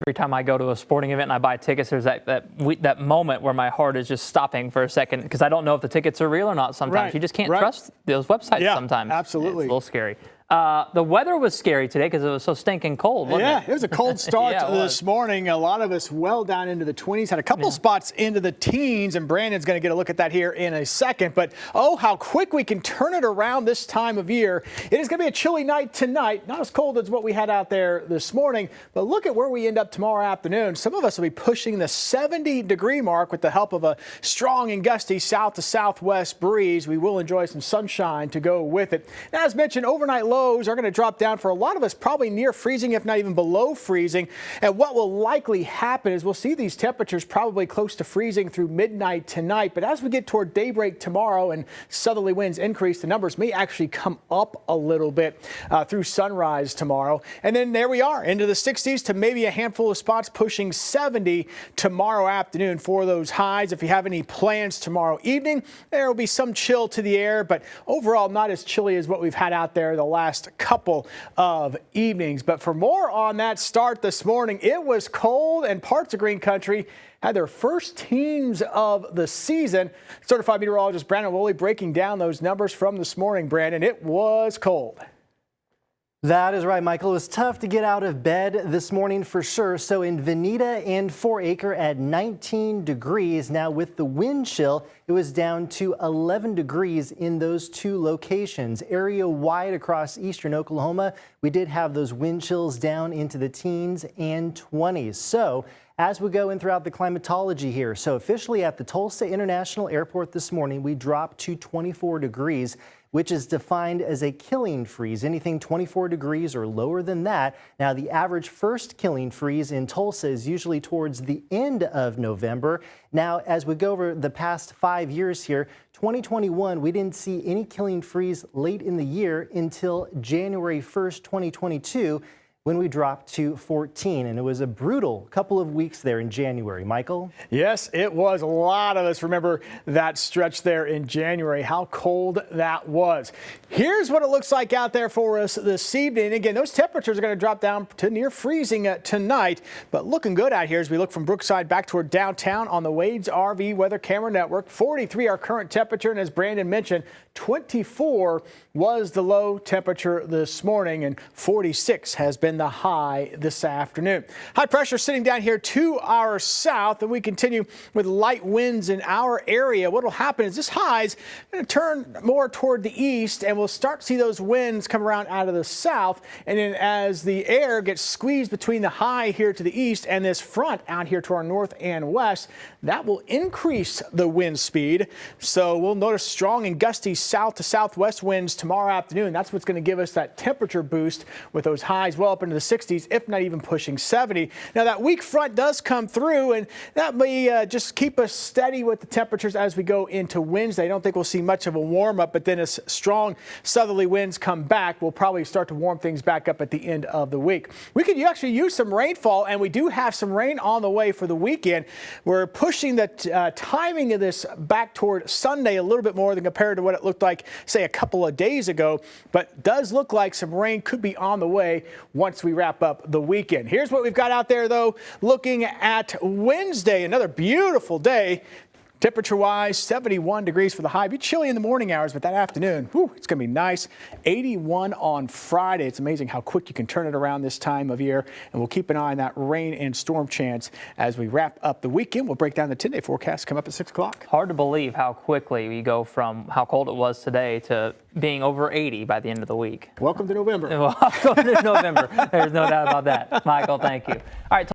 Every time I go to a sporting event and I buy tickets, there's that moment where my heart is just stopping for a second because I don't know if the tickets are real or not sometimes. Right. You just can't trust those websites sometimes. Absolutely. It's a little scary. The weather was scary today because it was so stinking cold, wasn't it? It was a cold start this morning. A lot of us well down into the 20s, had a couple spots into the teens, and Brandon's going to get a look at that here in a second. But, oh, how quick we can turn it around this time of year. It is going to be a chilly night tonight, not as cold as what we had out there this morning, but look at where we end up tomorrow afternoon. Some of us will be pushing the 70-degree mark with the help of a strong and gusty south to southwest breeze. We will enjoy some sunshine to go with it. Now, as mentioned, overnight lows are going to drop down for a lot of us, probably near freezing, if not even below freezing. And what will likely happen is we'll see these temperatures probably close to freezing through midnight tonight. But as we get toward daybreak tomorrow and southerly winds increase, the numbers may actually come up a little bit through sunrise tomorrow. And then there we are into the 60s to maybe a handful of spots pushing 70 tomorrow afternoon for those highs. If you have any plans tomorrow evening, there will be some chill to the air, but overall not as chilly as what we've had out there the last couple of evenings. But for more on that start this morning, it was cold and parts of Green Country had their first teens of the season. Certified meteorologist Brandon Woolley breaking down those numbers from this morning. Brandon, it was cold. That is right, Michael. It was tough to get out of bed this morning for sure. So in Veneta and 4 Acre at 19 degrees. Now with the wind chill, it was down to 11 degrees in those two locations. Area-wide across eastern Oklahoma, we did have those wind chills down into the teens and 20s. So as we go in throughout the climatology here, so officially at the Tulsa International Airport this morning, we dropped to 24 degrees, which is defined as a killing freeze. Anything 24 degrees or lower than that. Now, the average first killing freeze in Tulsa is usually towards the end of November. Now, as we go over the past 5 years here, 2021, we didn't see any killing freeze late in the year until January 1st, 2022, when we dropped to 14, and it was a brutal couple of weeks there in January. Michael? Yes, it was. A lot of us remember that stretch there in January, how cold that was. Here's what it looks like out there for us this evening. Again, those temperatures are going to drop down to near freezing tonight, but looking good out here as we look from Brookside back toward downtown on the Wade's RV Weather Camera Network. 43 our current temperature, and as Brandon mentioned, 24 was the low temperature this morning, and 46 has been the high this afternoon. High pressure sitting down here to our south, and we continue with light winds in our area. What will happen is this high is going to turn more toward the east, and we'll start to see those winds come around out of the south. And then as the air gets squeezed between the high here to the east and this front out here to our north and west, that will increase the wind speed. So we'll notice strong and gusty south to southwest winds tomorrow afternoon. That's what's going to give us that temperature boost with those highs well up into the 60s, if not even pushing 70. Now that weak front does come through, and that may just keep us steady with the temperatures as we go into Wednesday. I don't think we'll see much of a warm up, but then as strong southerly winds come back, we'll probably start to warm things back up at the end of the week. We could actually use some rainfall, and we do have some rain on the way for the weekend. We're pushing the timing of this back toward Sunday a little bit more than compared to what it looked like, say, a couple of days ago, but does look like some rain could be on the way once we wrap up the weekend. Here's what we've got out there, though, looking at Wednesday, another beautiful day. Temperature-wise, 71 degrees for the high. Be chilly in the morning hours, but that afternoon, it's going to be nice. 81 on Friday. It's amazing how quick you can turn it around this time of year, and we'll keep an eye on that rain and storm chance as we wrap up the weekend. We'll break down the 10-day forecast, come up at 6 o'clock. Hard to believe how quickly we go from how cold it was today to being over 80 by the end of the week. Welcome to November. Welcome to November. There's no doubt about that. Michael, thank you. All right.